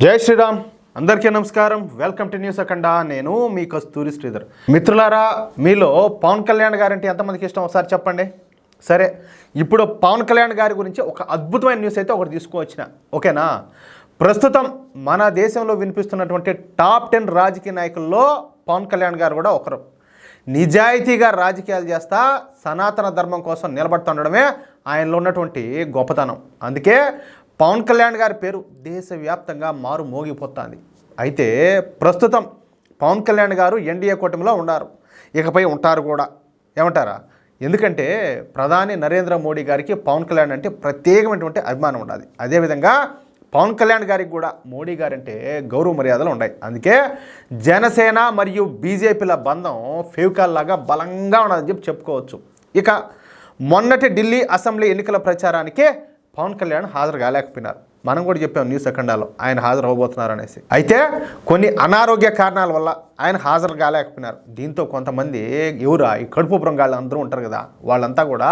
జై శ్రీరామ్. అందరికీ నమస్కారం. వెల్కమ్ టు న్యూస్ అఖండ. నేను మీ కస్తూరి శ్రీధర్. మిత్రులారా, మీలో పవన్ కళ్యాణ్ గారంటే ఎంతమందికి ఇష్టం ఒకసారి చెప్పండి. సరే, ఇప్పుడు పవన్ కళ్యాణ్ గారి గురించి ఒక అద్భుతమైన న్యూస్ అయితే ఒకటి తీసుకువచ్చిన. ఓకేనా? ప్రస్తుతం మన దేశంలో వినిపిస్తున్నటువంటి టాప్ 10 రాజకీయ నాయకుల్లో పవన్ కళ్యాణ్ గారు కూడా ఒకరు. నిజాయితీగా రాజకీయాలు చేస్తా సనాతన ధర్మం కోసం నిలబడుతుండడమే ఆయనలో ఉన్నటువంటి గొప్పతనం. అందుకే పవన్ కళ్యాణ్ గారి పేరు దేశవ్యాప్తంగా మారు మోగిపోతుంది. అయితే ప్రస్తుతం పవన్ కళ్యాణ్ గారు ఎన్డీఏ కూటమిలో ఉన్నారు, ఇకపై ఉంటారు కూడా. ఏమంటారా? ఎందుకంటే ప్రధాని నరేంద్ర మోడీ గారికి పవన్ కళ్యాణ్ అంటే ప్రత్యేకమైనటువంటి అభిమానం ఉండాలి. అదేవిధంగా పవన్ కళ్యాణ్ గారికి కూడా మోడీ గారంటే గౌరవ మర్యాదలు ఉన్నాయి. అందుకే జనసేన మరియు బీజేపీల బంధం ఫేవికాల్ లాగా బలంగా ఉన్నదని చెప్పుకోవచ్చు. ఇక మొన్నటి ఢిల్లీ అసెంబ్లీ ఎన్నికల ప్రచారానికి పవన్ కళ్యాణ్ హాజరు కాలేకపోయినారు. మనం కూడా చెప్పాం న్యూస్ అఖండాలో ఆయన హాజరు అవ్వబోతున్నారు అనేసి. అయితే కొన్ని అనారోగ్య కారణాల వల్ల ఆయన హాజరు కాలేకపోయినారు. దీంతో కొంతమంది ఎవరా ఈ కడుపుపురం గాళ్ళు అందరూ ఉంటారు కదా, వాళ్ళంతా కూడా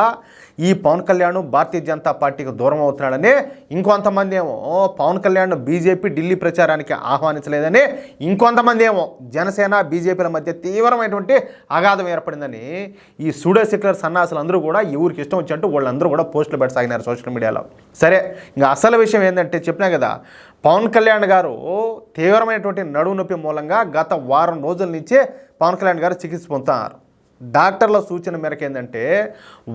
ఈ పవన్ కళ్యాణ్ భారతీయ జనతా పార్టీకి దూరం అవుతున్నాడని, ఇంకొంతమంది ఏమో పవన్ కళ్యాణ్ బీజేపీ ఢిల్లీ ప్రచారానికి ఆహ్వానించలేదని, ఇంకొంతమంది ఏమో జనసేన బీజేపీల మధ్య తీవ్రమైనటువంటి అగాధం ఏర్పడిందని ఈ సూడో సెక్యులర్ సన్నాసులు అందరూ కూడా ఎవరికి ఇష్టం వచ్చినట్టు వాళ్ళందరూ కూడా పోస్టులు పెట్టసాగినారు సోషల్ మీడియాలో. సరే, ఇంకా అసలు విషయం ఏంటంటే చెప్పినా కదా, పవన్ కళ్యాణ్ గారు తీవ్రమైనటువంటి నడుము నొప్పి మూలంగా గత వారం రోజుల నుంచే పవన్ కళ్యాణ్ గారు చికిత్స పొందుతున్నారు. డాక్టర్ల సూచన మేరకు ఏంటంటే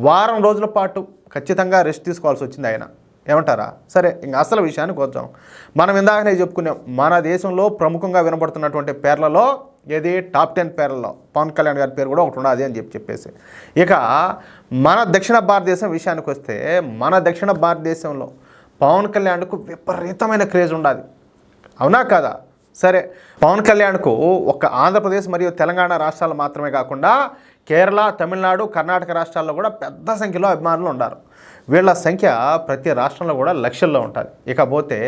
వారం రోజుల పాటు ఖచ్చితంగా రెస్ట్ తీసుకోవాల్సి వచ్చింది ఆయన. ఏమంటారా? సరే, ఇంకా అసలు విషయానికి వచ్చాం. మనం ఇందాకనే చెప్పుకున్నాం, మన దేశంలో ప్రముఖంగా వినబడుతున్నటువంటి పేర్లలో ఏది టాప్ 10 పేర్లలో పవన్ కళ్యాణ్ గారి పేరు కూడా ఒకటి ఉన్నది అని చెప్పేసి. ఇక మన దక్షిణ భారతదేశం విషయానికి వస్తే, మన దక్షిణ భారతదేశంలో పవన్ కళ్యాణ్కు విపరీతమైన క్రేజ్ ఉండాలి. అవునా కాదా? సరే, పవన్ కళ్యాణ్కు ఒక ఆంధ్రప్రదేశ్ మరియు తెలంగాణ రాష్ట్రాలు మాత్రమే కాకుండా కేరళ, తమిళనాడు, కర్ణాటక రాష్ట్రాల్లో కూడా పెద్ద సంఖ్యలో అభిమానులు ఉన్నారు. వీళ్ళ సంఖ్య ప్రతి రాష్ట్రంలో కూడా లక్షల్లో ఉంటుంది. ఇకపోతే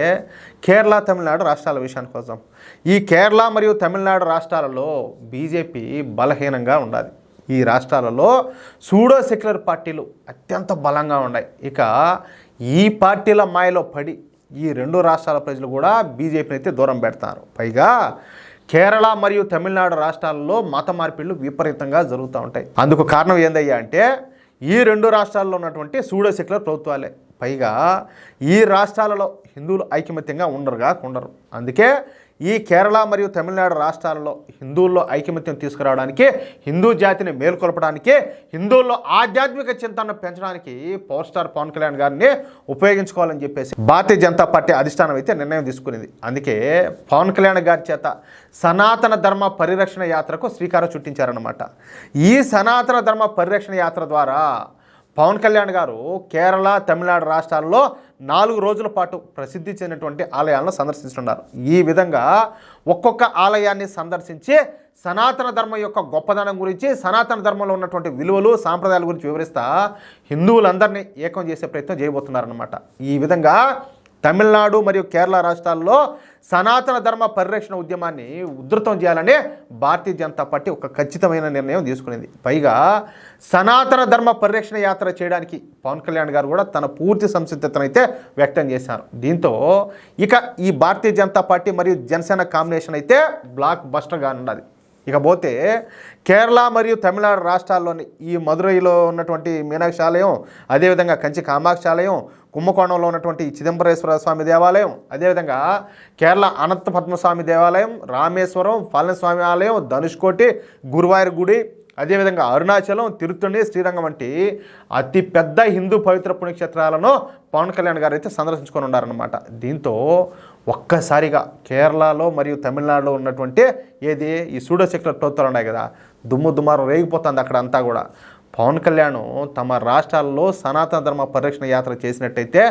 కేరళ, తమిళనాడు రాష్ట్రాల విషయానికి కోసం, ఈ కేరళ మరియు తమిళనాడు రాష్ట్రాలలో బీజేపీ బలహీనంగా ఉండాలి. ఈ రాష్ట్రాలలో సూడో సెక్యులర్ పార్టీలు అత్యంత బలంగా ఉన్నాయి. ఇక ఈ పార్టీల మాయలో పడి ఈ రెండు రాష్ట్రాల ప్రజలు కూడా బీజేపీని అయితే దూరం పెడతారు. పైగా కేరళ మరియు తమిళనాడు రాష్ట్రాలలో మత మార్పిళ్ళు విపరీతంగా జరుగుతూ ఉంటాయి. అందుకు కారణం ఏందయ్యా అంటే ఈ రెండు రాష్ట్రాల్లో ఉన్నటువంటి సూడో సెక్యులర్ ప్రభుత్వాలే. పైగా ఈ రాష్ట్రాలలో హిందువులు ఐకమత్యంగా ఉండరు. అందుకే ఈ కేరళ మరియు తమిళనాడు రాష్ట్రాలలో హిందువుల్లో ఐకమత్యం తీసుకురావడానికి, హిందూ జాతిని మేల్కొల్పడానికి, హిందువుల్లో ఆధ్యాత్మిక చింతనను పెంచడానికి పవర్ స్టార్ పవన్ కళ్యాణ్ గారిని ఉపయోగించుకోవాలని చెప్పేసి భారతీయ జనతా పార్టీ అధిష్టానం అయితే నిర్ణయం తీసుకునేది. అందుకే పవన్ కళ్యాణ్ గారి చేత సనాతన ధర్మ పరిరక్షణ యాత్రకు శ్రీకారం చుట్టించారన్నమాట. ఈ సనాతన ధర్మ పరిరక్షణ యాత్ర ద్వారా పవన్ కళ్యాణ్ గారు కేరళ, తమిళనాడు రాష్ట్రాల్లో 4 రోజుల పాటు ప్రసిద్ధి చెందినటువంటి ఆలయాలను సందర్శిస్తున్నారు. ఈ విధంగా ఒక్కొక్క ఆలయాన్ని సందర్శించి సనాతన ధర్మం యొక్క గొప్పదనం గురించి, సనాతన ధర్మంలో ఉన్నటువంటి విలువలు, సాంప్రదాయాల గురించి వివరిస్తా హిందువులందరినీ ఏకం చేసే ప్రయత్నం చేయబోతున్నారన్నమాట. ఈ విధంగా తమిళనాడు మరియు కేరళ రాష్ట్రాల్లో సనాతన ధర్మ పరిరక్షణ ఉద్యమాన్ని ఉధృతం చేయాలని భారతీయ జనతా పార్టీ ఒక ఖచ్చితమైన నిర్ణయం తీసుకునేది. పైగా సనాతన ధర్మ పరిరక్షణ యాత్ర చేయడానికి పవన్ కళ్యాణ్ గారు కూడా తన పూర్తి సంసిద్ధతను అయితే వ్యక్తం చేశారు. దీంతో ఇక ఈ భారతీయ జనతా పార్టీ మరియు జనసేన కాంబినేషన్ అయితే బ్లాక్ బస్టర్గా ఉన్నది. ఇకపోతే కేరళ మరియు తమిళనాడు రాష్ట్రాల్లోని ఈ మదురైలో ఉన్నటువంటి మీనాక్షి ఆలయం, అదేవిధంగా కంచి కామాక్షి ఆలయం, కుంభకోణంలో ఉన్నటువంటి చిదంబరేశ్వర స్వామి దేవాలయం, అదేవిధంగా కేరళ అనంత పద్మస్వామి దేవాలయం, రామేశ్వరం, పళనిస్వామి ఆలయం, ధనుష్కోటి, గురువాయూర్ గుడి, అదేవిధంగా అరుణాచలం, తిరుత్తణి, శ్రీరంగం వంటి అతిపెద్ద హిందూ పవిత్ర పుణ్యక్షేత్రాలను పవన్ కళ్యాణ్ గారు అయితే సందర్శించుకొని ఉన్నారన్నమాట. దీంతో ఒక్కసారిగా కేరళలో మరియు తమిళనాడులో ఉన్నటువంటి ఈ సూడో సెక్యులర్ ప్రభుత్వాలు ఉన్నాయి కదా, దుమ్మారం రేగిపోతుంది అక్కడ అంతా కూడా. పవన్ కళ్యాణ్ తమ రాష్ట్రాల్లో సనాతన ధర్మ పరిరక్షణ యాత్ర చేసినట్టయితే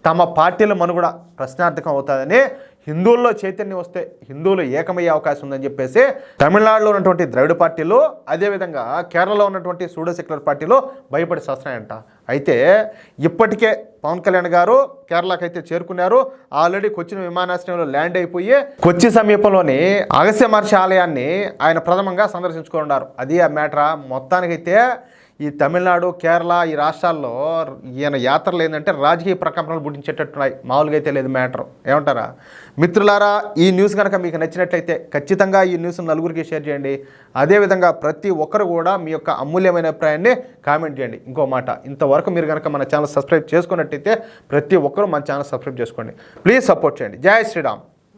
తమ పార్టీల మనుగడ ప్రశ్నార్థకం అవుతుందని, హిందువుల్లో చైతన్యం వస్తే హిందువులు ఏకమయ్యే అవకాశం ఉందని చెప్పేసి తమిళనాడులో ఉన్నటువంటి ద్రవిడ పార్టీలు, అదేవిధంగా కేరళలో ఉన్నటువంటి సూడో సెక్యులర్ పార్టీలు భయపడి వస్తున్నాయంట. అయితే ఇప్పటికే పవన్ కళ్యాణ్ గారు కేరళకు అయితే చేరుకున్నారు. ఆల్రెడీ కొచ్చిన విమానాశ్రయంలో ల్యాండ్ అయిపోయి కొచ్చి సమీపంలోని అగస్త్య మహర్షి ఆలయాన్ని ఆయన ప్రథమంగా సందర్శించుకున్నారు. అది ఆ మ్యాటరా. మొత్తానికైతే ఈ తమిళనాడు, కేరళ ఈ రాష్ట్రాల్లో ఈయన యాత్రలు ఏంటంటే రాజకీయ ప్రకంపనలు పుట్టించేటట్టున్నాయి. మామూలుగా అయితే లేదు మ్యాటర్. ఏమంటారా మిత్రులారా? ఈ న్యూస్ కనుక మీకు నచ్చినట్లయితే ఖచ్చితంగా ఈ న్యూస్ నలుగురికి షేర్ చేయండి. అదేవిధంగా ప్రతి ఒక్కరు కూడా మీ యొక్క అమూల్యమైన అభిప్రాయాన్ని కామెంట్ చేయండి. ఇంకో మాట, ఇంతవరకు మీరు కనుక మన ఛానల్ సబ్స్క్రైబ్ చేసుకున్నట్టయితే ప్రతి ఒక్కరూ మన ఛానల్ సబ్స్క్రైబ్ చేసుకోండి. ప్లీజ్ సపోర్ట్ చేయండి. జై శ్రీరామ్.